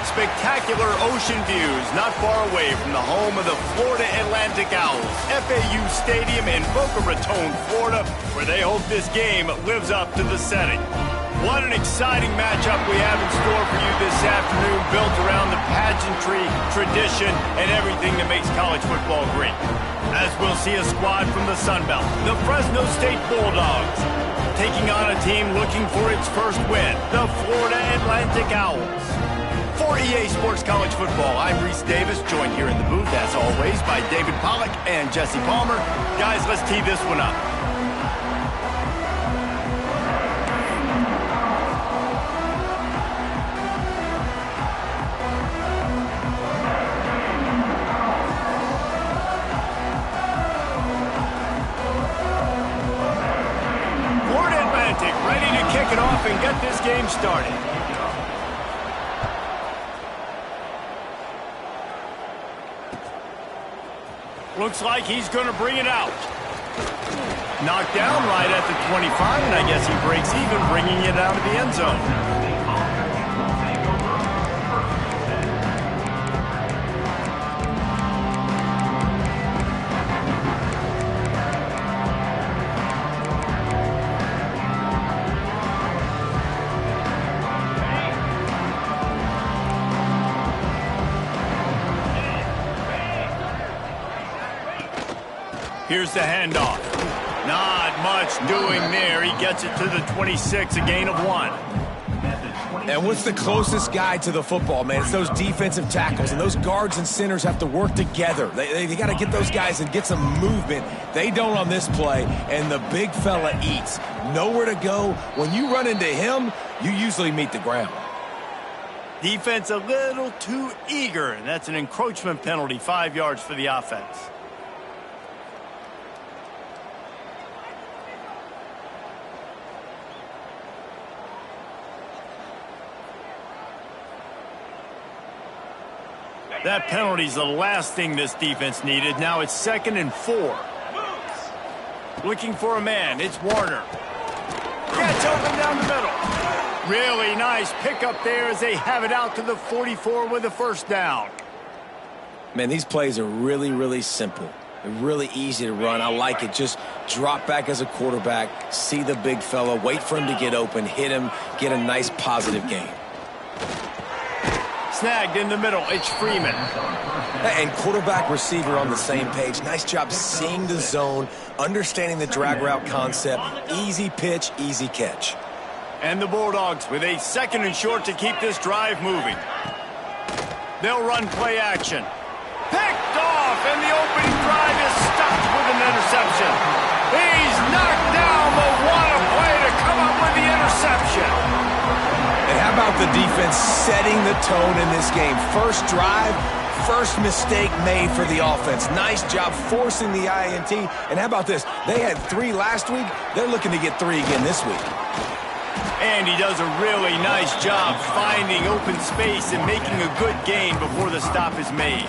Spectacular ocean views not far away from the home of the Florida Atlantic Owls. FAU Stadium in Boca Raton, Florida, where they hope this game lives up to the setting. What an exciting matchup we have in store for you this afternoon, built around the pageantry, tradition, and everything that makes college football great. As we'll see a squad from the Sun Belt, the Fresno State Bulldogs, taking on a team looking for its first win, the Florida Atlantic Owls. For EA Sports College Football, I'm Reese Davis, joined here in the booth, as always, by David Pollack and Jesse Palmer. Guys, let's tee this one up. Florida Atlantic ready to kick it off and get this game started. Looks like he's going to bring it out. Knocked down right at the 25, and I guess he breaks even, bringing it out of the end zone. Here's the handoff. Not much doing there. He gets it to the 26, a gain of 1. And what's the closest guy to the football, man? It's those defensive tackles, and those guards and centers have to work together. They got to get those guys and get some movement. They don't on this play, and the big fella eats. Nowhere to go. When you run into him, you usually meet the ground. Defense a little too eager, and that's an encroachment penalty, 5 yards for the offense. That penalty's the last thing this defense needed. Now it's 2nd and 4. Looking for a man. It's Warner. Gets open down the middle. Really nice pickup there as they have it out to the 44 with a first down. Man, these plays are really, really simple. They're really easy to run. I like it. Just drop back as a quarterback, see the big fella, wait for him to get open, hit him, get a nice positive gain. Snagged in the middle. It's Freeman. And quarterback receiver on the same page. Nice job seeing the zone, understanding the drag route concept. Easy pitch, easy catch. And the Bulldogs with a 2nd and short to keep this drive moving. They'll run play action. Picked off, and the opening drive is stopped with an interception. He's knocked down, but what a play to come up with the interception. And how about the defense setting the tone in this game? First drive, first mistake made for the offense. Nice job forcing the INT. And how about this? They had 3 last week. They're looking to get 3 again this week. And he does a really nice job finding open space and making a good gain before the stop is made.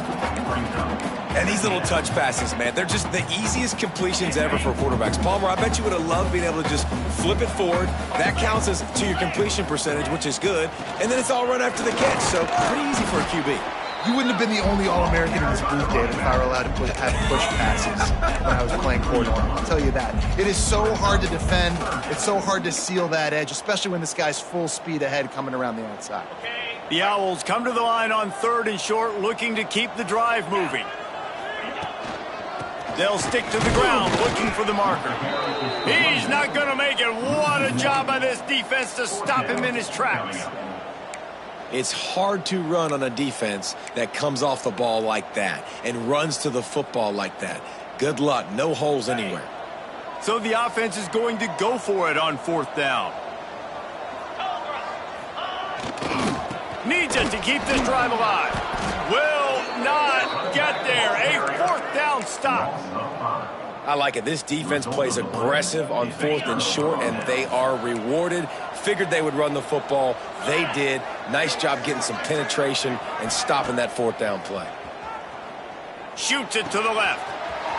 And these little touch passes, man, they're just the easiest completions ever for quarterbacks. Palmer, I bet you would have loved being able to just flip it forward. That counts as to your completion percentage, which is good. And then it's all run after the catch, so pretty easy for a QB. You wouldn't have been the only All-American in this booth, David, if I were allowed to have push passes when I was playing quarterback. I'll tell you that. It is so hard to defend. It's so hard to seal that edge, especially when this guy's full speed ahead coming around the outside. The Owls come to the line on 3rd and short, looking to keep the drive moving. They'll stick to the ground, looking for the marker. He's not going to make it. What a job by this defense to stop him in his tracks. It's hard to run on a defense that comes off the ball like that and runs to the football like that. Good luck. No holes anywhere. So the offense is going to go for it on 4th down. Needs it to keep this drive alive. Will not get there. A 4th down stop. I like it. This defense plays aggressive on 4th and short, and they are rewarded. Figured they would run the football. They did. Nice job getting some penetration and stopping that 4th down play. Shoots it to the left.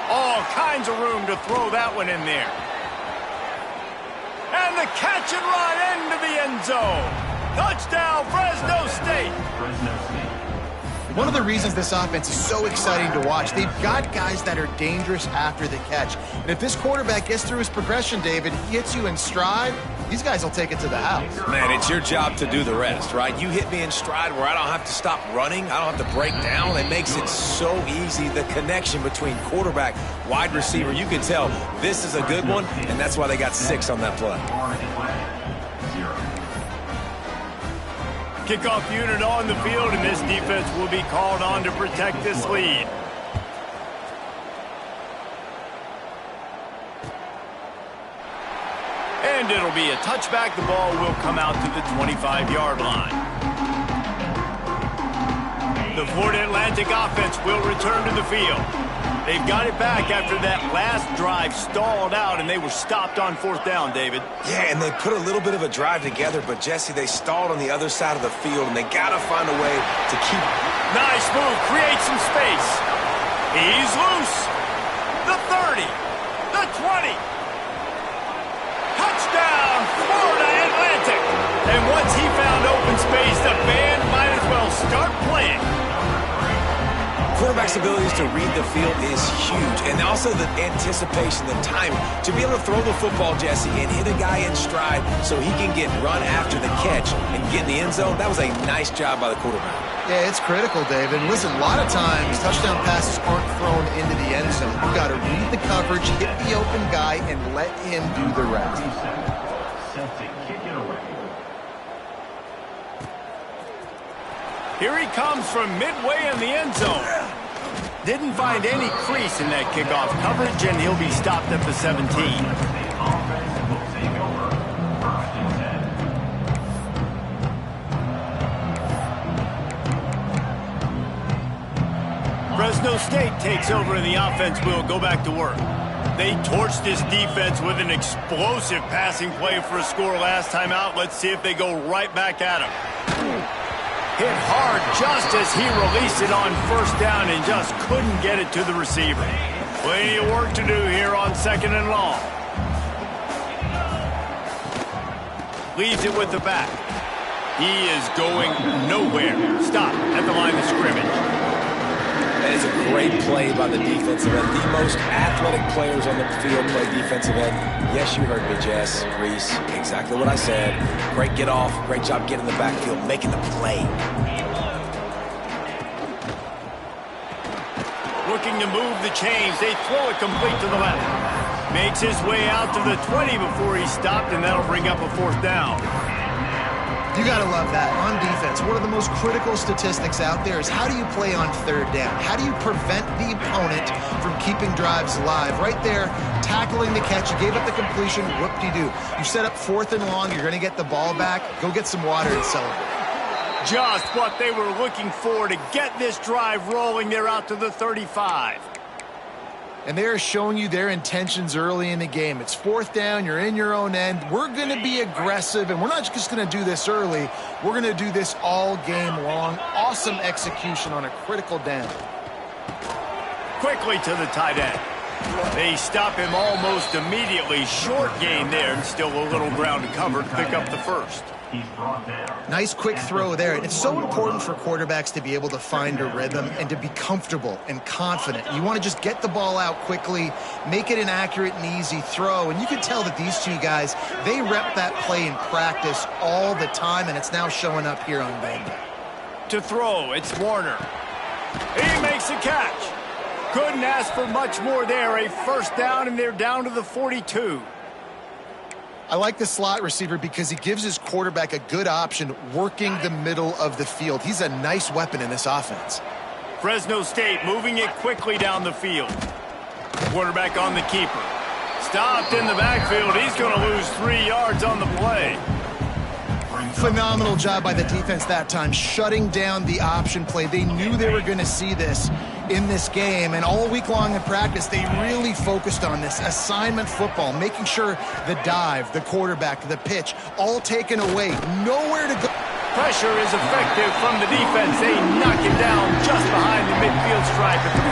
All kinds of room to throw that one in there. And the catch and run into the end zone. Touchdown, Fresno State. One of the reasons this offense is so exciting to watch, they've got guys that are dangerous after the catch. And if this quarterback gets through his progression, David, he hits you in stride, these guys will take it to the house. Man, it's your job to do the rest, right? You hit me in stride where I don't have to stop running. I don't have to break down. It makes it so easy, the connection between quarterback, wide receiver. You can tell this is a good one, and that's why they got 6 on that play. Kickoff unit on the field, and this defense will be called on to protect this lead. And it'll be a touchback. The ball will come out to the 25-yard line. The Florida Atlantic offense will return to the field. They've got it back after that last drive stalled out, and they were stopped on 4th down, David. Yeah, and they put a little bit of a drive together, but, Jesse, they stalled on the other side of the field, and they got to find a way to keep. Nice move. Create some space. He's loose. The 30. The 20. Touchdown, Florida Atlantic. And once he found open space, the band might as well start playing. Quarterback's abilities to read the field is huge, and also the anticipation, the timing. To be able to throw the football, Jesse, and hit a guy in stride so he can get run after the catch and get in the end zone, that was a nice job by the quarterback. Yeah, it's critical, David. And listen, a lot of times touchdown passes aren't thrown into the end zone. You've got to read the coverage, hit the open guy, and let him do the rest. Here he comes from midway in the end zone. Didn't find any crease in that kickoff coverage, and he'll be stopped at the 17. Fresno State takes over, and the offense will go back to work. They torched this defense with an explosive passing play for a score last time out. Let's see if they go right back at him. Hit hard just as he released it on 1st down and just couldn't get it to the receiver. Plenty of work to do here on 2nd and long. Leaves it with the back. He is going nowhere. Stop at the line of scrimmage. That is a great play by the defensive end. The most athletic players on the field play defensive end. Yes, you heard me, Jess, Reese. Exactly what I said. Great get off. Great job getting in the backfield, making the play. Looking to move the chains. They throw it complete to the left. Makes his way out to the 20 before he stopped, and that'll bring up a 4th down. You got to love that. On defense, one of the most critical statistics out there is how do you play on 3rd down? How do you prevent the opponent from keeping drives alive? Right there, tackling the catch. You gave up the completion. Whoop-de-doo. You set up 4th and long. You're going to get the ball back. Go get some water and celebrate. Just what they were looking for to get this drive rolling. They're out to the 35. And they are showing you their intentions early in the game. It's 4th down. You're in your own end. We're going to be aggressive, and we're not just going to do this early. We're going to do this all game long. Awesome execution on a critical down. Quickly to the tight end. They stop him almost immediately. Short gain there, and still a little ground covered to pick up the 1st. Nice quick throw there. And it's so important for quarterbacks to be able to find a rhythm and to be comfortable and confident. You want to just get the ball out quickly, make it an accurate and easy throw. And you can tell that these two guys, they rep that play in practice all the time, and it's now showing up here on game day. To throw, it's Warner. He makes a catch. Couldn't ask for much more there. A 1st down, and they're down to the 42. I like the slot receiver because he gives his quarterback a good option working the middle of the field. He's a nice weapon in this offense. Fresno State moving it quickly down the field. Quarterback on the keeper. Stopped in the backfield. He's going to lose 3 yards on the play. Phenomenal job by the defense that time, shutting down the option play. They knew they were going to see this in this game, and all week long in practice, they really focused on this assignment football, making sure the dive, the quarterback, the pitch, all taken away, nowhere to go. Pressure is effective from the defense. They knock him down just behind the midfield stripe at the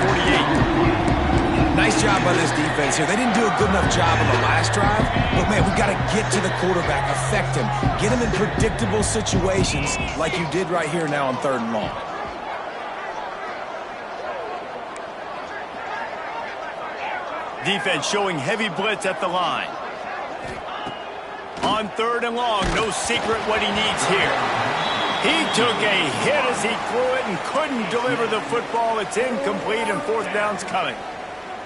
48. Nice job by this defense here. They didn't do a good enough job on the last drive, but, man, we've got to get to the quarterback, affect him, get him in predictable situations like you did right here now on 3rd and long. Defense showing heavy blitz at the line. On 3rd and long, no secret what he needs here. He took a hit as he threw it and couldn't deliver the football. It's incomplete and 4th down's coming.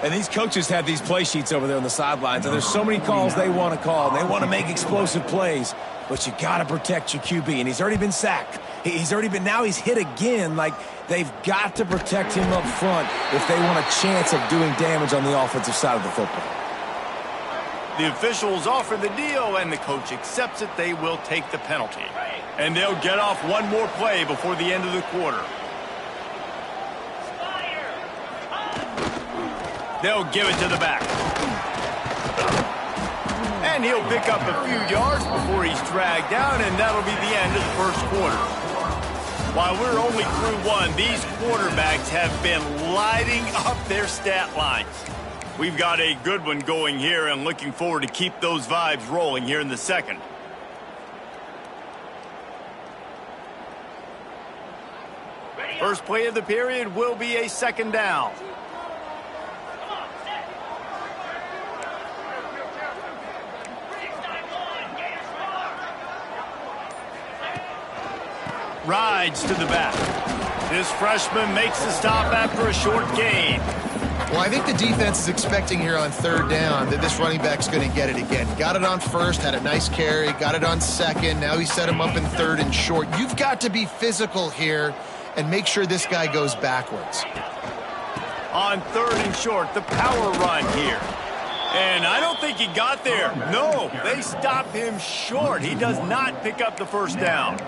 And these coaches have these play sheets over there on the sidelines, and there's so many calls they want to call. They want to make explosive plays, but you got to protect your QB, and he's already been sacked. Now he's hit again. Like, they've got to protect him up front if they want a chance of doing damage on the offensive side of the football. The officials offer the deal, and the coach accepts it. They will take the penalty. And they'll get off one more play before the end of the quarter. They'll give it to the back. And he'll pick up a few yards before he's dragged down, and that'll be the end of the 1st quarter. While we're only through one, these quarterbacks have been lighting up their stat lines. We've got a good one going here and looking forward to keep those vibes rolling here in the 2nd. First play of the period will be a 2nd down. Rides to the back. This freshman makes the stop after a short gain. Well, I think the defense is expecting here on 3rd down that this running back's going to get it again. Got it on 1st, had a nice carry, got it on 2nd. Now he set him up in 3rd and short. You've got to be physical here and make sure this guy goes backwards. On 3rd and short, the power run here. And I don't think he got there. No, they stopped him short. He does not pick up the 1st down.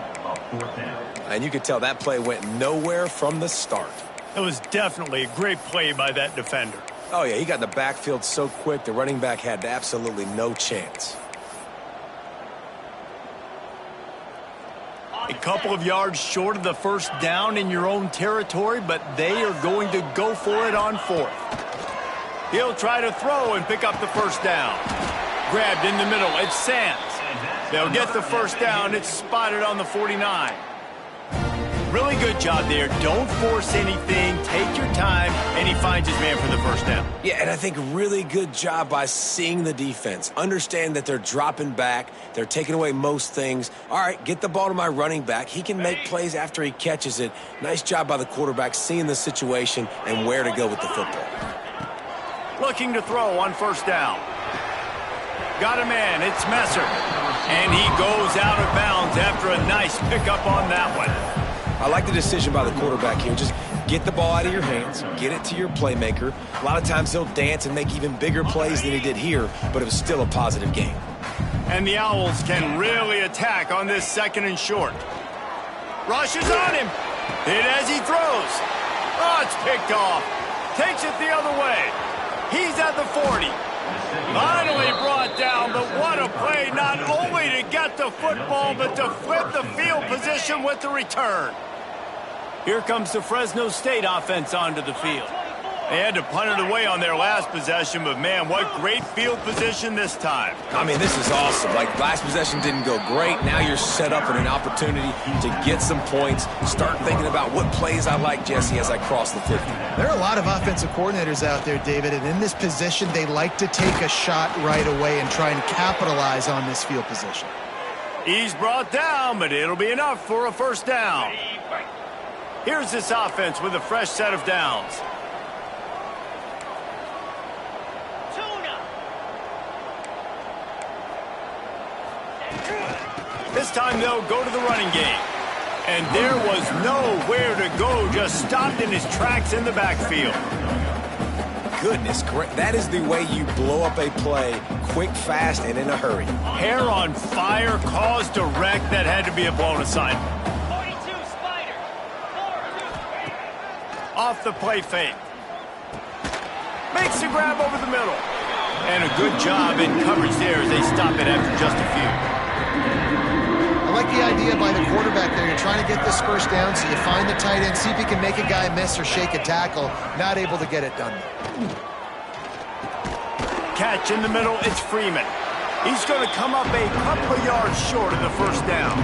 And you could tell that play went nowhere from the start. It was definitely a great play by that defender. Oh, yeah, he got in the backfield so quick, the running back had absolutely no chance. A couple of yards short of the 1st down in your own territory, but they are going to go for it on 4th. He'll try to throw and pick up the 1st down. Grabbed in the middle, it's Sands. They'll get the 1st down, it's spotted on the 49. Really good job there. Don't force anything. Take your time, and he finds his man for the 1st down. Yeah, and I think really good job by seeing the defense. Understand that they're dropping back. They're taking away most things. All right, get the ball to my running back. He can make plays after he catches it. Nice job by the quarterback seeing the situation and where to go with the football. Looking to throw on 1st down. Got a man. It's Messer. And he goes out of bounds after a nice pickup on that one. I like the decision by the quarterback here. Just get the ball out of your hands, get it to your playmaker. A lot of times he'll dance and make even bigger plays than he did here, but it was still a positive game. And the Owls can really attack on this 2nd and short. Rushes on him. Hit as he throws. Oh, it's picked off. Takes it the other way. He's at the 40. Finally brought down, but what a play, not only to get the football, but to flip the field position with the return. Here comes the Fresno State offense onto the field. They had to punt it away on their last possession, but man, what great field position this time. I mean, this is awesome. Like, last possession didn't go great. Now you're set up in an opportunity to get some points. Start thinking about what plays I like, Jesse, as I cross the 50. There are a lot of offensive coordinators out there, David, and in this position, they like to take a shot right away and try and capitalize on this field position. He's brought down, but it'll be enough for a 1st down. Here's this offense with a fresh set of downs. This time they'll go to the running game. And there was nowhere to go, just stopped in his tracks in the backfield. Goodness, that is the way you blow up a play, quick, fast, and in a hurry. Hair on fire, caused a wreck that had to be a blown assignment. 42 Spider. 4-2. Off the play fake. Makes the grab over the middle. And a good job in coverage there as they stop it after just a few. I like the idea by the quarterback there. You're trying to get this 1st down, so you find the tight end, see if he can make a guy miss or shake a tackle. Not able to get it done. catch in the middle. It's Freeman. He's going to come up a couple of yards short of the first down.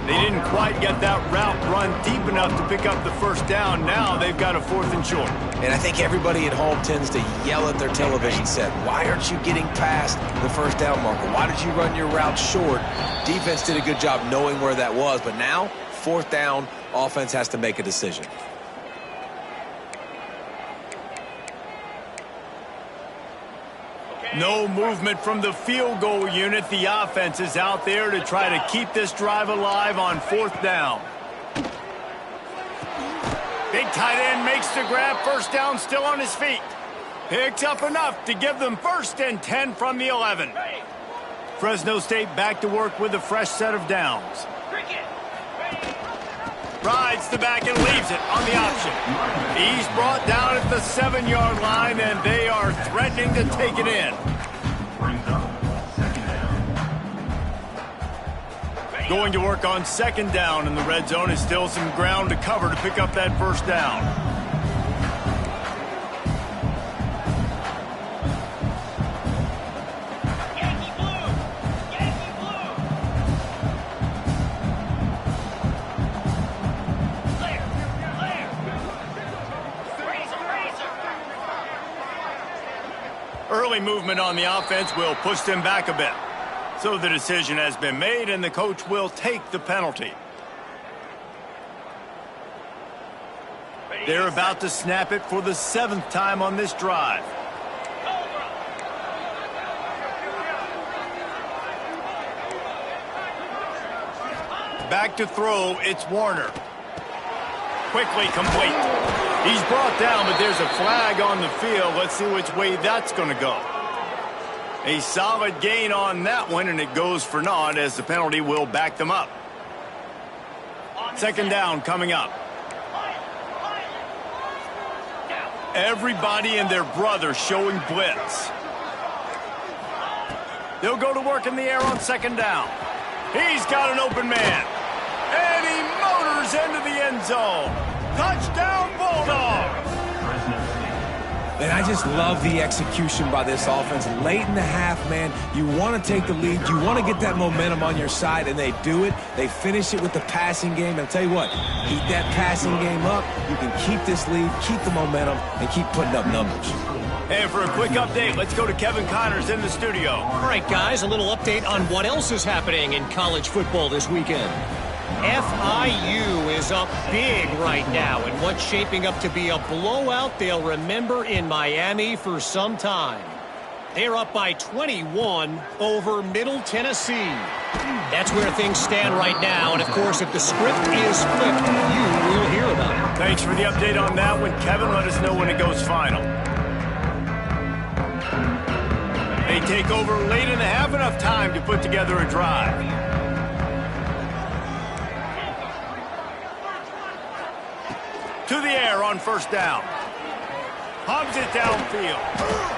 They didn't quite get that route run deep enough to pick up the first down. Now they've got a 4th and short. And I think everybody at home tends to yell at their television set, why aren't you getting past the first down marker? Why did you run your route short? Defense did a good job knowing where that was, but now, 4th down, offense has to make a decision. No movement from the field goal unit. The offense is out there to try to keep this drive alive on 4th down. Big tight end makes the grab. First down, still on his feet. Picks up enough to give them 1st and 10 from the 11. Fresno State back to work with a fresh set of downs. Rides the back and leaves it on the option. He's brought down at the 7-yard line, and they are threatening to take it in. Going to work on 2nd down in the red zone. Is still some ground to cover to pick up that first down. Early movement on the offense will push them back a bit. So the decision has been made, and the coach will take the penalty. They're about to snap it for the 7th time on this drive. Back to throw, it's Warner. Quickly complete. He's brought down, but there's a flag on the field. Let's see which way that's going to go. A solid gain on that one, and it goes for naught as the penalty will back them up. 2nd down coming up. Everybody and their brother showing blitz. They'll go to work in the air on 2nd down. He's got an open man. And he motors into the end zone. Touchdown, Bulldogs! And I just love the execution by this offense. Late in the half, man, you want to take the lead. You want to get that momentum on your side, and they do it. They finish it with the passing game. And I'll tell you what, keep that passing game up. You can keep this lead, keep the momentum, and keep putting up numbers. And for a quick update, let's go to Kevin Connors in the studio. All right, guys, a little update on what else is happening in college football this weekend. FIU is up big right now in what's shaping up to be a blowout they'll remember in Miami for some time. They're up by 21 over Middle Tennessee. That's where things stand right now, and of course, if the script is flipped, you will hear about it. Thanks for the update on that one, Kevin. Let us know when it goes final. They take over late in the half, enough time to put together a drive. To the air on 1st down. Hogs it downfield.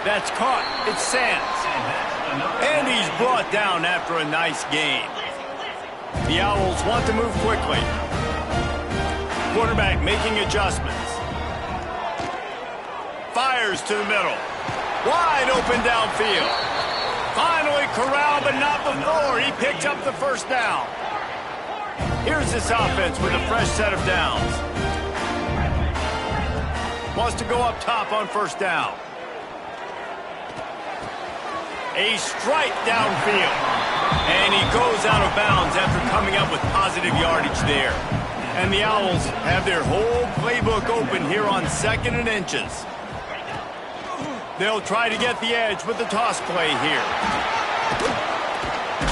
That's caught. It's Sands. And he's brought down after a nice gain. The Owls want to move quickly. Quarterback making adjustments. Fires to the middle. Wide open downfield. Finally corralled, but not before. He picked up the 1st down. Here's this offense with a fresh set of downs. Wants to go up top on 1st down. A strike downfield. And he goes out of bounds after coming up with positive yardage there. And the Owls have their whole playbook open here on 2nd and inches. They'll try to get the edge with the toss play here.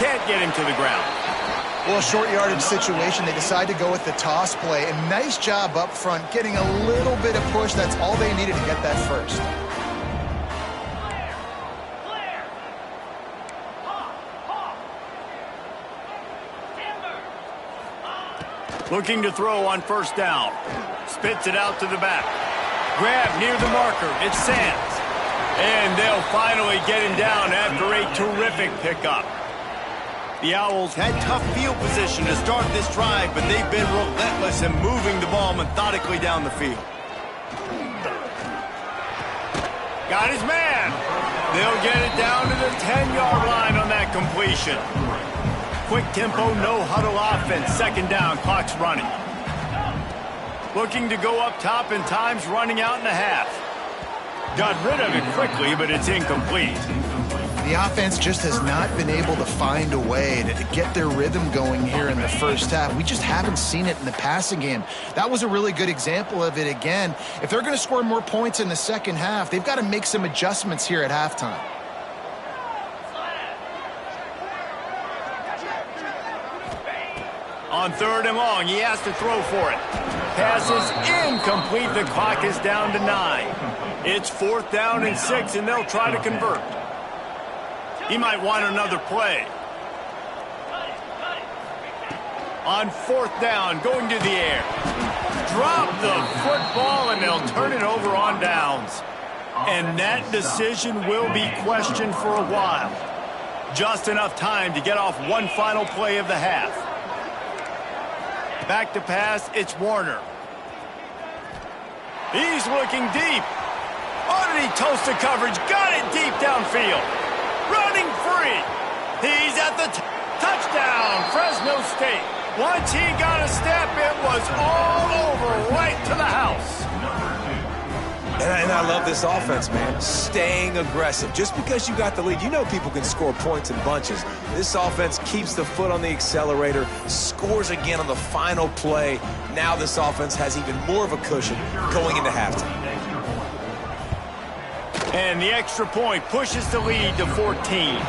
Can't get him to the ground. Well, a short yardage situation, they decide to go with the toss play. And nice job up front, getting a little bit of push. That's all they needed to get that first. Looking to throw on 1st down. Spits it out to the back. Grab near the marker. It's Sands. And they'll finally get him down after a terrific pickup. The Owls had tough field position to start this drive, but they've been relentless in moving the ball methodically down the field. Got his man. They'll get it down to the 10-yard line on that completion. Quick tempo, no huddle offense. Second down, clock's running. Looking to go up top, and time's running out in the half. Got rid of it quickly, but it's incomplete. The offense just has not been able to find a way to get their rhythm going here in the first half. We just haven't seen it in the passing game. That was a really good example of it again. If they're going to score more points in the second half, they've got to make some adjustments here at halftime. On 3rd and long, he has to throw for it. Pass is incomplete. The clock is down to 9. It's 4th down and 6, and they'll try to convert. He might want another play. On 4th down, going to the air. Drop the football, and they'll turn it over on downs. And that decision will be questioned for a while. Just enough time to get off one final play of the half. Back to pass, it's Warner. He's looking deep. Oh, did he toast the coverage? Got it deep downfield. Running free. He's at the touchdown, Fresno State. Once he got a step, it was all over, right to the house. And I love this offense, man. Staying aggressive. Just because you got the lead, you know people can score points in bunches. This offense keeps the foot on the accelerator, scores again on the final play. Now this offense has even more of a cushion going into halftime. And the extra point pushes the lead to 14.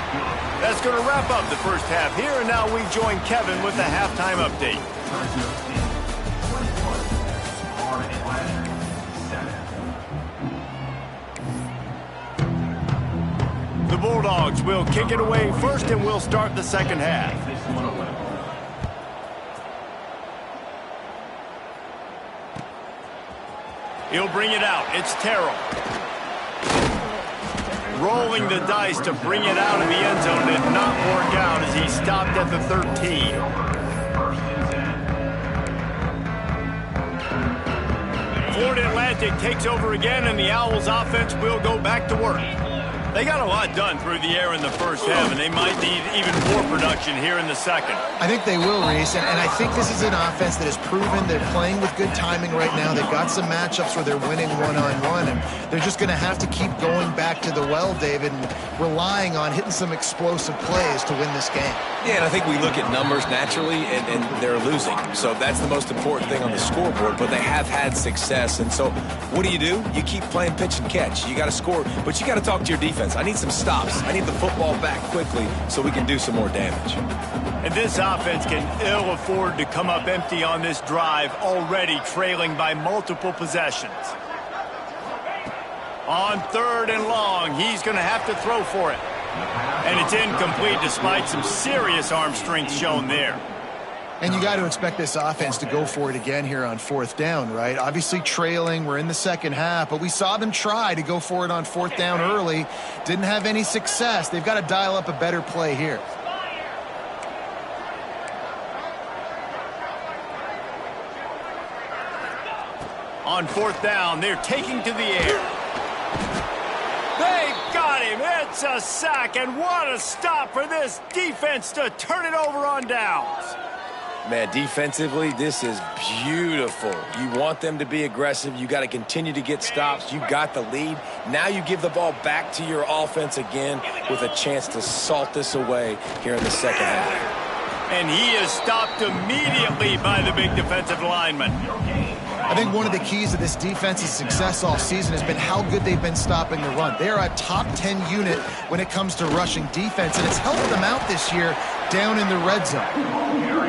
That's going to wrap up the first half here, and now we join Kevin with the halftime update. The Bulldogs will kick it away first, and we'll start the second half. He'll bring it out. It's Terrell. Rolling the dice to bring it out of the end zone did not work out as he stopped at the 13. Florida Atlantic takes over again, and the Owls offense will go back to work. They got a lot done through the air in the first half, and they might need even more production here in the second. I think they will, Reese, and I think this is an offense that has proven they're playing with good timing right now. They've got some matchups where they're winning one-on-one, and they're just going to have to keep going back to the well, David, and relying on hitting some explosive plays to win this game. Yeah, and I think we look at numbers naturally, and they're losing. So that's the most important thing on the scoreboard, but they have had success. And so what do? You keep playing pitch and catch. You got to score, but you got to talk to your defense. I need some stops. I need the football back quickly so we can do some more damage. And this offense can ill afford to come up empty on this drive, already trailing by multiple possessions. On 3rd and long, he's going to have to throw for it. And it's incomplete despite some serious arm strength shown there. And you got to expect this offense to go for it again here on 4th down, right? Obviously trailing, we're in the second half, but we saw them try to go for it on 4th down early. Didn't have any success. They've got to dial up a better play here. On 4th down, they're taking to the air. They got him. It's a sack, and what a stop for this defense to turn it over on downs. Man, defensively, this is beautiful. You want them to be aggressive. You got to continue to get stops. You got the lead. Now you give the ball back to your offense again with a chance to salt this away here in the second half. And he is stopped immediately by the big defensive lineman. I think one of the keys to this defense's success all season has been how good they've been stopping the run. They are a top 10 unit when it comes to rushing defense, and it's helped them out this year down in the red zone.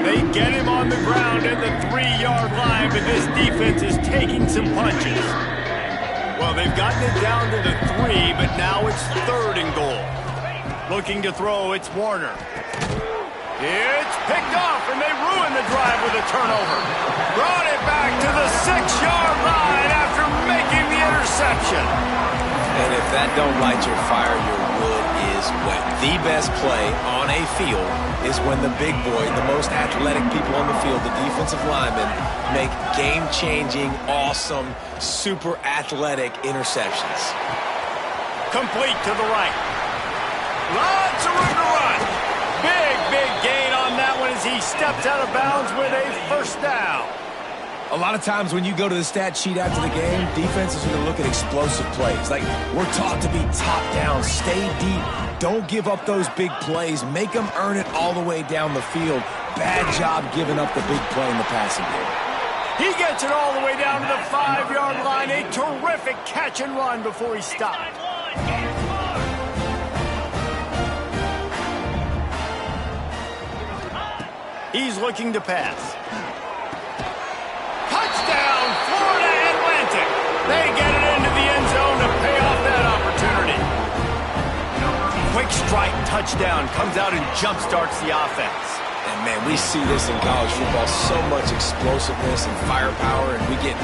They get him on the ground at the 3-yard line, but this defense is taking some punches. Well, they've gotten it down to the 3, but now it's 3rd and goal. Looking to throw, it's Warner. It's picked off, and they ruin the drive with a turnover. Brought it back to the 6-yard line after making the interception. And if that don't light your fire, your wood is wet. The best play on a field is when the big boy, the most athletic people on the field, the defensive linemen, make game-changing, awesome, super athletic interceptions. Complete to the right. Lots of room to run. Big gain on that one as he steps out of bounds with a first down. A lot of times when you go to the stat sheet after the game, defenses are going to look at explosive plays. Like, we're taught to be top down, stay deep, don't give up those big plays, make them earn it all the way down the field. Bad job giving up the big play in the passing game. He gets it all the way down to the 5-yard line. A terrific catch and run before he stopped. He's looking to pass. Touchdown, Florida Atlantic. They get it into the end zone to pay off that opportunity. Quick strike touchdown comes out and jumpstarts the offense. And, man, we see this in college football, so much explosiveness and firepower, and we get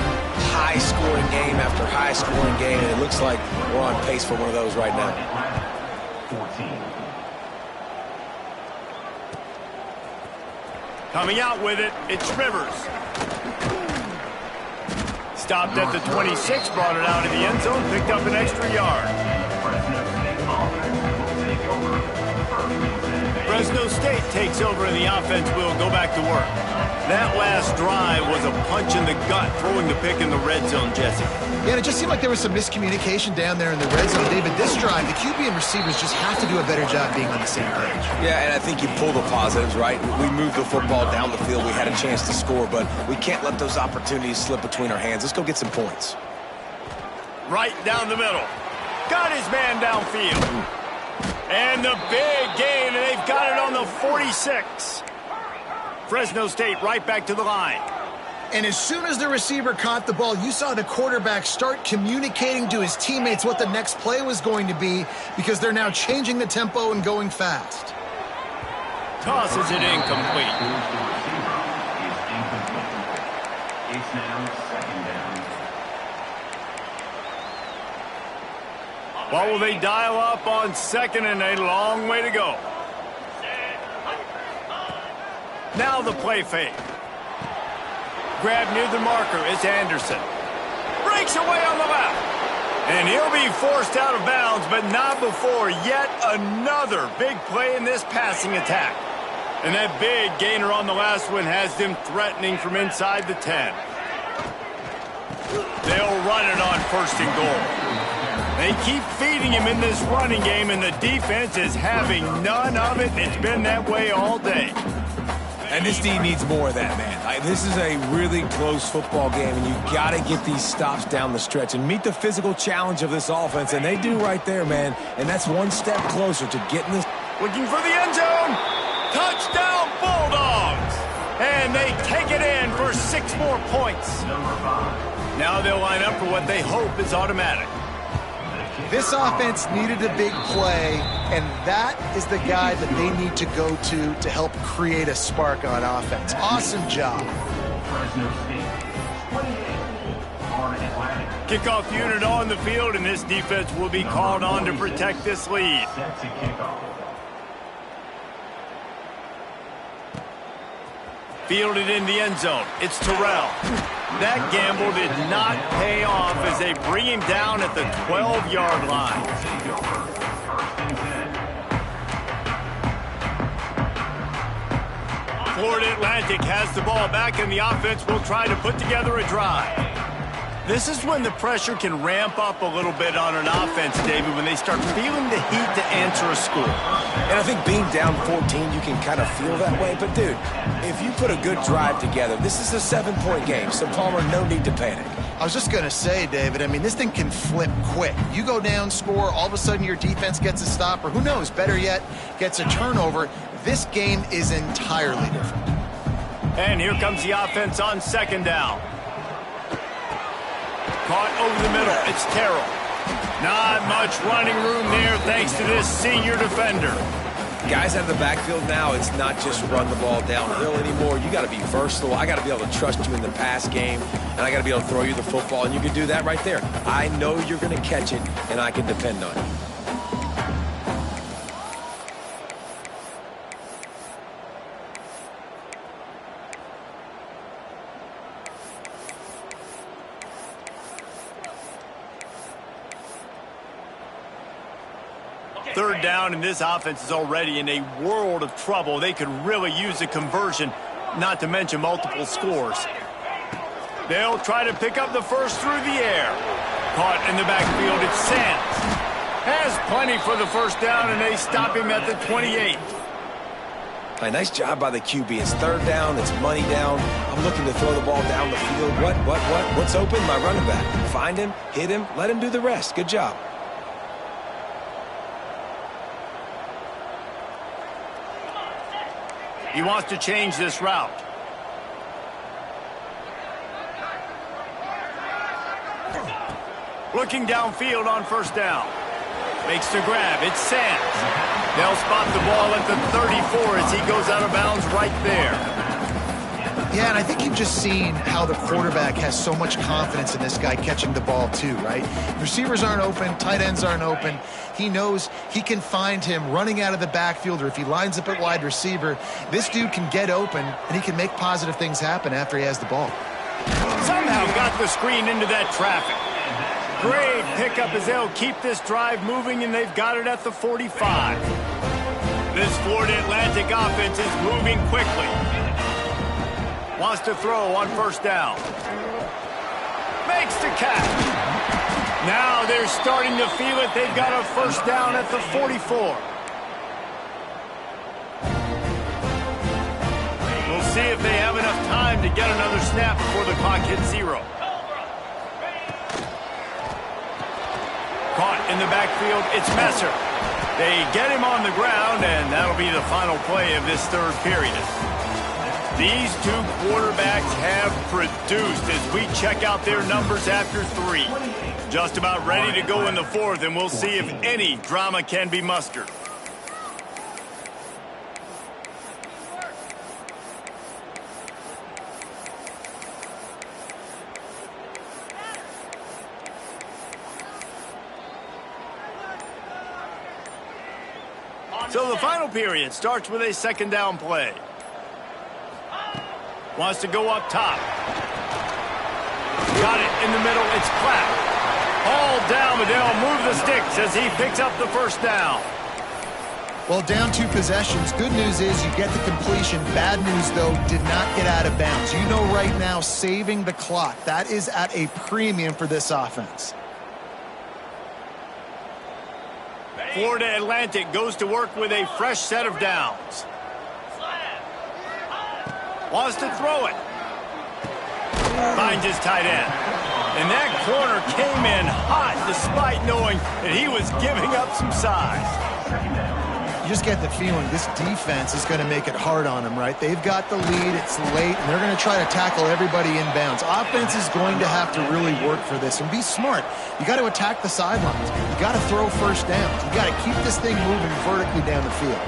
high-scoring game after high-scoring game, and it looks like we're on pace for one of those right now. 14. Coming out with it, it's Rivers. Stopped at the 26, brought it out of the end zone, picked up an extra yard. Fresno State takes over and the offense will go back to work. That last drive was a punch in the gut, throwing the pick in the red zone, Jesse. Yeah, and it just seemed like there was some miscommunication down there in the red zone. David, this drive, the QB and receivers just have to do a better job being on the same page. Yeah, and I think you pull the positives, right? We moved the football down the field. We had a chance to score, but we can't let those opportunities slip between our hands. Let's go get some points. Right down the middle. Got his man downfield. And the big gain, and they've got it on the 46. Fresno State right back to the line. And as soon as the receiver caught the ball, you saw the quarterback start communicating to his teammates what the next play was going to be because they're now changing the tempo and going fast. Tosses it incomplete. It's now second down. What will they dial up on second and a long way to go? Now the play fake. Grab near the marker, it's Anderson. Breaks away on the left. And he'll be forced out of bounds, but not before yet another big play in this passing attack. And that big gainer on the last one has them threatening from inside the 10. They'll run it on first and goal. They keep feeding him in this running game, and the defense is having none of it. It's been that way all day. And this team needs more of that, man. This is a really close football game, and you got to get these stops down the stretch and meet the physical challenge of this offense, and they do right there, man. And that's one step closer to getting this. Looking for the end zone. Touchdown, Bulldogs. And they take it in for 6 more points. Now they'll line up for what they hope is automatic. This offense needed a big play, and that is the guy that they need to go to help create a spark on offense. Awesome job. Kickoff unit on the field, and this defense will be called on to protect this lead. Fielded in the end zone. It's Terrell. That gamble did not pay off as they bring him down at the 12-yard line. Florida Atlantic has the ball back, and the offense will try to put together a drive. This is when the pressure can ramp up a little bit on an offense, David, when they start feeling the heat to answer a score. And I think being down 14, you can kind of feel that way. But, dude, if you put a good drive together, this is a 7-point game, so, Palmer, no need to panic. I was just going to say, David, I mean, this thing can flip quick. You go down, score, all of a sudden your defense gets a stop, or who knows, better yet, gets a turnover. This game is entirely different. And here comes the offense on second down. Caught over the middle. It's Terrell. Not much running room there thanks to this senior defender. Guys out of the backfield now, it's not just run the ball downhill anymore. You got to be versatile. I got to be able to trust you in the pass game, and I got to be able to throw you the football, and you can do that right there. I know you're going to catch it, and I can depend on you. 3rd down, and this offense is already in a world of trouble. They could really use a conversion, not to mention multiple scores. They'll try to pick up the first through the air. Caught in the backfield, it's Sands. Has plenty for the first down, and they stop him at the 28. Hey, nice job by the QB. It's 3rd down, it's money down. I'm looking to throw the ball down the field. What's open? My running back. Find him, hit him, let him do the rest. Good job. He wants to change this route. Looking downfield on 1st down. Makes the grab. It's Sands. They'll spot the ball at the 34 as he goes out of bounds right there. Yeah, and I think you've just seen how the quarterback has so much confidence in this guy catching the ball too, right? Receivers aren't open, tight ends aren't open. He knows he can find him running out of the backfield, or if he lines up at wide receiver, this dude can get open and he can make positive things happen after he has the ball. Somehow got the screen into that traffic. Great pickup as they'll keep this drive moving, and they've got it at the 45. This Florida Atlantic offense is moving quickly. Wants to throw on 1st down. Makes the catch. Now they're starting to feel it. They've got a 1st down at the 44. We'll see if they have enough time to get another snap before the clock hits 0. Caught in the backfield, it's Messer. They get him on the ground, and that'll be the final play of this 3rd period. These two quarterbacks have produced as we check out their numbers after 3. Just about ready to go in the 4th, and we'll see if any drama can be mustered. So the final period starts with a 2nd down play. Wants to go up top. Got it in the middle. It's Clapp. All down, but they'll move the sticks as he picks up the 1st down. Well, down 2 possessions. Good news is you get the completion. Bad news, though, did not get out of bounds. You know right now, saving the clock. That is at a premium for this offense. Florida Atlantic goes to work with a fresh set of downs. Wants to throw it. Finds his tight end. And that corner came in hot despite knowing that he was giving up some size. You just get the feeling this defense is going to make it hard on them, right? They've got the lead, it's late, and they're going to try to tackle everybody inbounds. Offense is going to have to really work for this and be smart. You got to attack the sidelines. You got to throw 1st downs. You got to keep this thing moving vertically down the field.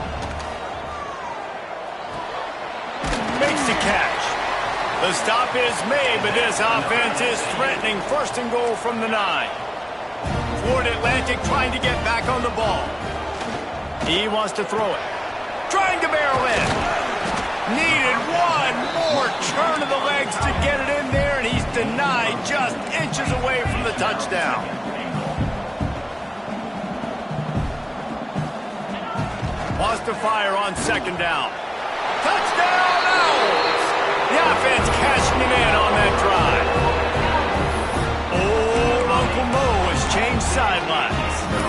Makes the catch. The stop is made, but this offense is threatening 1st and goal from the 9. Florida Atlantic trying to get back on the ball. He wants to throw it. Trying to barrel in. Needed one more turn of the legs to get it in there, and he's denied just inches away from the touchdown. Wants to fire on 2nd down. Touchdown Owls! The offense cashing it in on that drive. Old Uncle Mo has changed sidelines.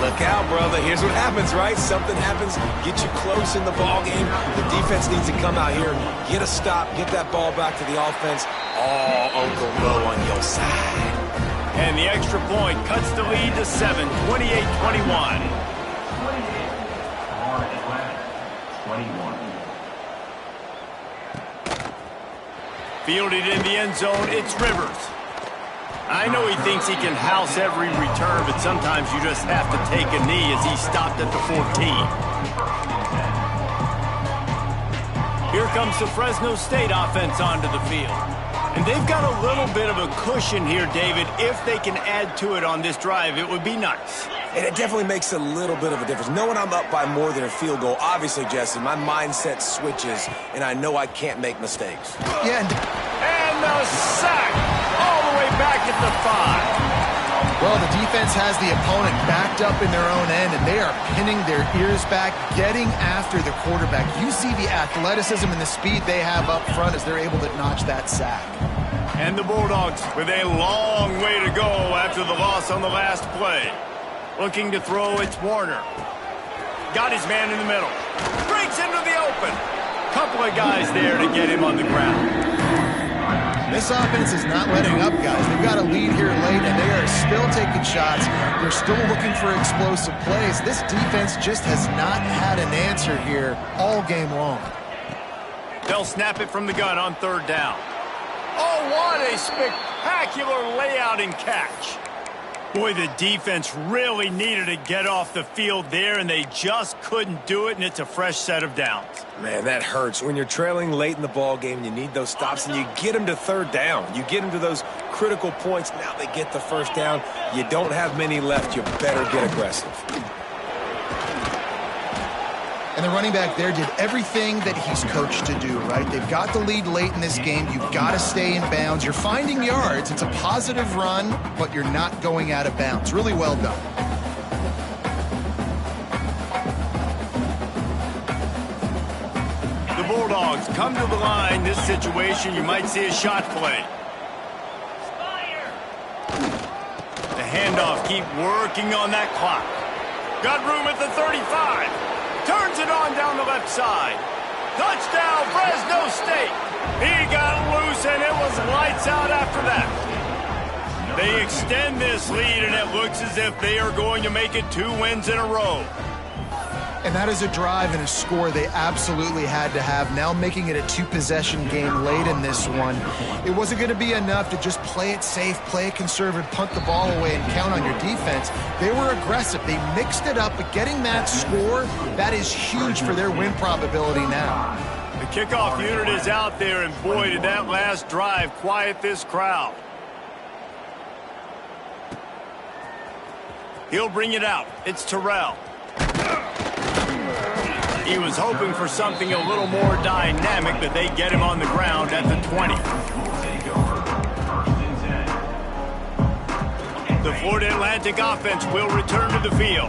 Look out, brother. Here's what happens, right? Something happens, get you close in the ball game. The defense needs to come out here, get a stop, get that ball back to the offense. All Uncle Mo on your side. And the extra point cuts the lead to 7, 28-21. 21. Fielded in the end zone, it's Rivers. I know he thinks he can house every return, but sometimes you just have to take a knee as he stopped at the 14. Here comes the Fresno State offense onto the field. And they've got a little bit of a cushion here, David. If they can add to it on this drive, it would be nice. And it definitely makes a little bit of a difference. Knowing I'm up by more than a field goal, obviously, Jesse, my mindset switches, and I know I can't make mistakes. Yeah, and the sack all the way back at the 5. Well, the defense has the opponent backed up in their own end, and they are pinning their ears back, getting after the quarterback. You see the athleticism and the speed they have up front as they're able to notch that sack. And the Bulldogs with a long way to go after the loss on the last play. Looking to throw, it's Warner. Got his man in the middle. Breaks into the open. Couple of guys there to get him on the ground. This offense is not letting up, guys. They've got a lead here late, and they are still taking shots. They're still looking for explosive plays. This defense just has not had an answer here all game long. They'll snap it from the gun on third down. Oh, what a spectacular layout and catch. Boy, the defense really needed to get off the field there, and they just couldn't do it, and it's a fresh set of downs. Man, that hurts. When you're trailing late in the ball game, you need those stops, and you get them to third down. You get them to those critical points. Now they get the first down. You don't have many left. You better get aggressive. And the running back there did everything that he's coached to do, right? They've got the lead late in this game. You've got to stay in bounds. You're finding yards. It's a positive run, but you're not going out of bounds. Really well done. The Bulldogs come to the line. This situation, you might see a shot play. The handoff, keep working on that clock. Got room at the 35. Turns it on down the left side. Touchdown, Fresno State. He got loose, and it was lights out after that. They extend this lead, and it looks as if they are going to make it 2 wins in a row. And that is a drive and a score they absolutely had to have. Now making it a 2-possession game late in this one. It wasn't going to be enough to just play it safe, play it conservative, punt the ball away, and count on your defense. They were aggressive. They mixed it up, but getting that score, that is huge for their win probability now. The kickoff unit is out there, and boy, did that last drive quiet this crowd. He'll bring it out. It's Terrell. He was hoping for something a little more dynamic, but they get him on the ground at the 20. The Florida Atlantic offense will return to the field.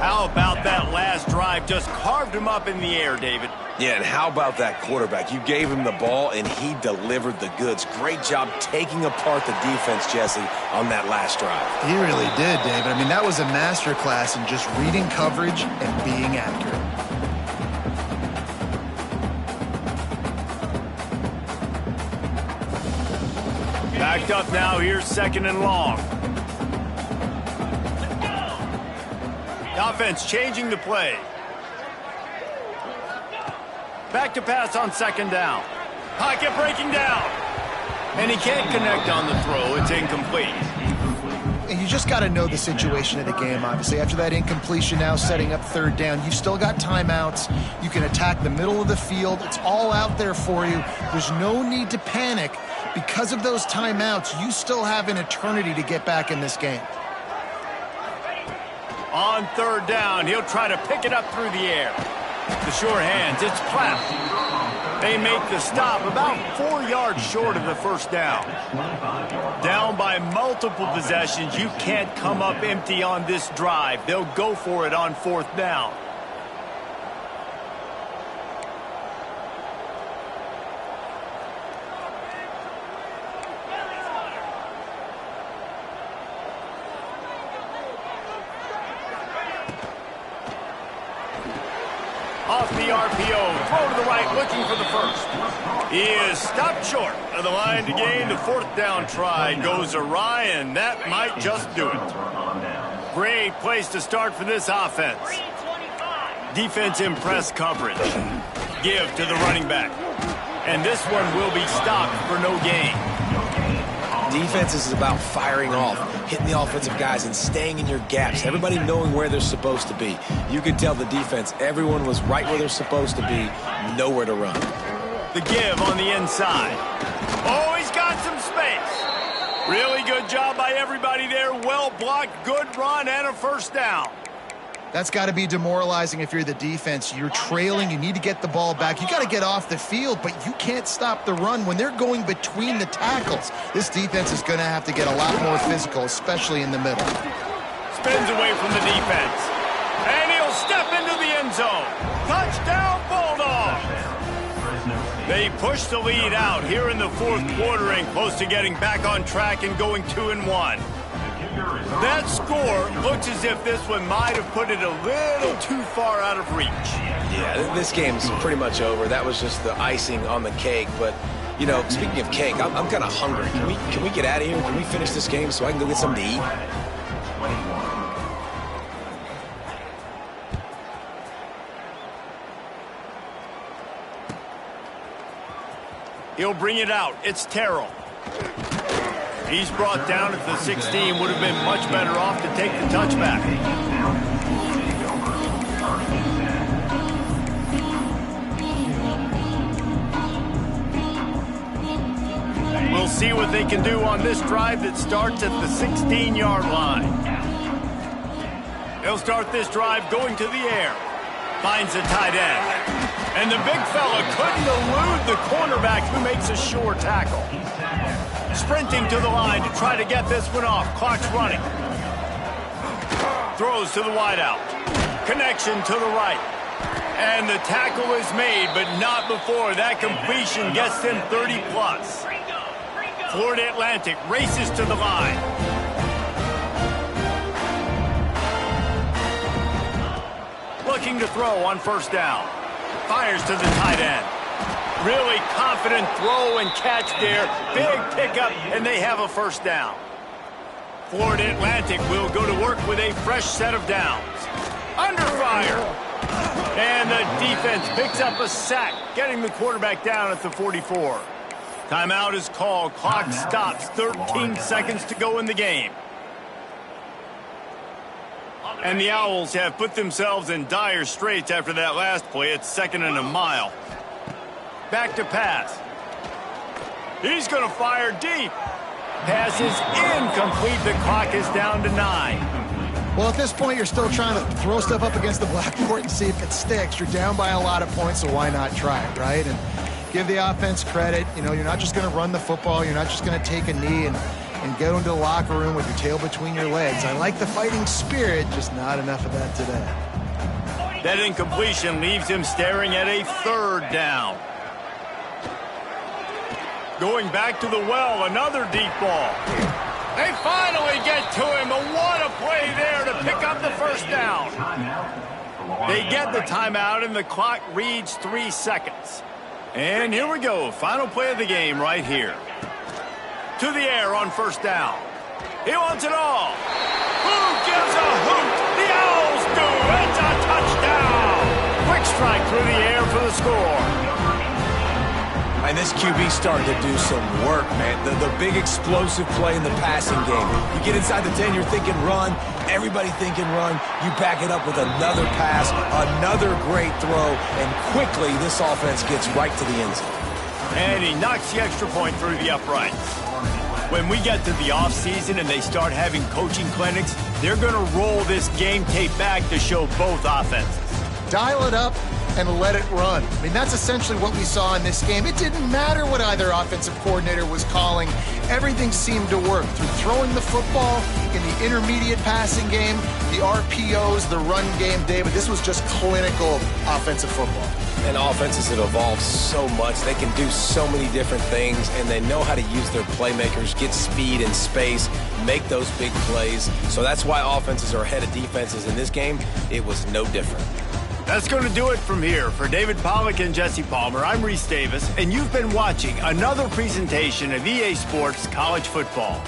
How about that last drive? Just carved him up in the air, David. Yeah, and how about that quarterback? You gave him the ball, and he delivered the goods. Great job taking apart the defense, Jesse, on that last drive. He really did, David. I mean, that was a masterclass in just reading coverage and being accurate. Backed up now, here's 2nd and long. The offense changing the play. Back to pass on 2nd down. Pocket breaking down. And he can't connect on the throw. It's incomplete. And you just got to know the situation of the game, obviously. After that incompletion now setting up 3rd down, you've still got timeouts. You can attack the middle of the field. It's all out there for you. There's no need to panic. Because of those timeouts, you still have an eternity to get back in this game. On 3rd down, he'll try to pick it up through the air. The sure hands, it's Platt. They make the stop about 4 yards short of the 1st down. Down by multiple possessions, you can't come up empty on this drive. They'll go for it on 4th down. Off the RPO, throw to the right, looking for the first. He is stopped short of the line to gain. The 4th down try goes awry, and that might just do it. Great place to start for this offense. Defense in press coverage. Give to the running back. And this one will be stopped for no gain. Defense is about firing off, hitting the offensive guys, and staying in your gaps. Everybody knowing where they're supposed to be. You could tell the defense, everyone was right where they're supposed to be, nowhere to run. The give on the inside. Oh, he's got some space. Really good job by everybody there. Well blocked, good run, and a 1st down. That's got to be demoralizing if you're the defense. You're trailing. You need to get the ball back. You got to get off the field, but you can't stop the run when they're going between the tackles. This defense is going to have to get a lot more physical, especially in the middle. Spins away from the defense. And he'll step into the end zone. Touchdown, Bulldogs! They push the lead out here in the fourth quarter and close to getting back on track and going 2-1. That score looks as if this one might have put it a little too far out of reach. Yeah, this game's pretty much over. That was just the icing on the cake. But, you know, speaking of cake, I'm kind of hungry. Can we get out of here? Can we finish this game so I can go get something to eat? He'll bring it out. It's Terrell. He's brought down at the 16. Would have been much better off to take the touchback. We'll see what they can do on this drive that starts at the 16-yard line. They'll start this drive going to the air. Finds a tight end. And the big fella couldn't elude the cornerback who makes a sure tackle. Sprinting to the line to try to get this one off. Clock's running. Throws to the wideout. Connection to the right. And the tackle is made, but not before that completion gets them 30-plus. Florida Atlantic races to the line. Looking to throw on first down. Fires to the tight end. Really confident throw and catch there. Big pickup, and they have a first down. Florida Atlantic will go to work with a fresh set of downs. Under fire. And the defense picks up a sack, getting the quarterback down at the 44. Timeout is called. Clock stops. 13 seconds to go in the game. And the Owls have put themselves in dire straits after that last play. It's 2nd and a mile. Back to pass. He's going to fire deep. Pass is incomplete. The clock is down to 9. Well, at this point, you're still trying to throw stuff up against the blackboard and see if it sticks. You're down by a lot of points, so why not try it, right? And give the offense credit. You know, you're not just going to run the football. You're not just going to take a knee and go into the locker room with your tail between your legs. I like the fighting spirit, just not enough of that today. That incompletion leaves him staring at a 3rd down. Going back to the well, another deep ball. They finally get to him, and what a play there to pick up the first down. They get the timeout, and the clock reads 3 seconds. And here we go, final play of the game right here. To the air on first down. He wants it all. Who gives a hoot? The Owls do. It's a touchdown. Quick strike through the air for the score. And this QB starting to do some work, man. The big explosive play in the passing game. You get inside the 10, you're thinking run. Everybody thinking run. You back it up with another pass, another great throw, and quickly this offense gets right to the end zone. And he knocks the extra point through the uprights. When we get to the offseason and they start having coaching clinics, they're going to roll this game tape back to show both offenses. Dial it up and let it run. I mean, that's essentially what we saw in this game. It didn't matter what either offensive coordinator was calling. Everything seemed to work through throwing the football, in the intermediate passing game, the RPOs, the run game. David, this was just clinical offensive football. And offenses have evolved so much. They can do so many different things, and they know how to use their playmakers, get speed and space, make those big plays. So that's why offenses are ahead of defenses. In this game, it was no different. That's going to do it from here. For David Pollack and Jesse Palmer, I'm Reese Davis, and you've been watching another presentation of EA Sports College Football.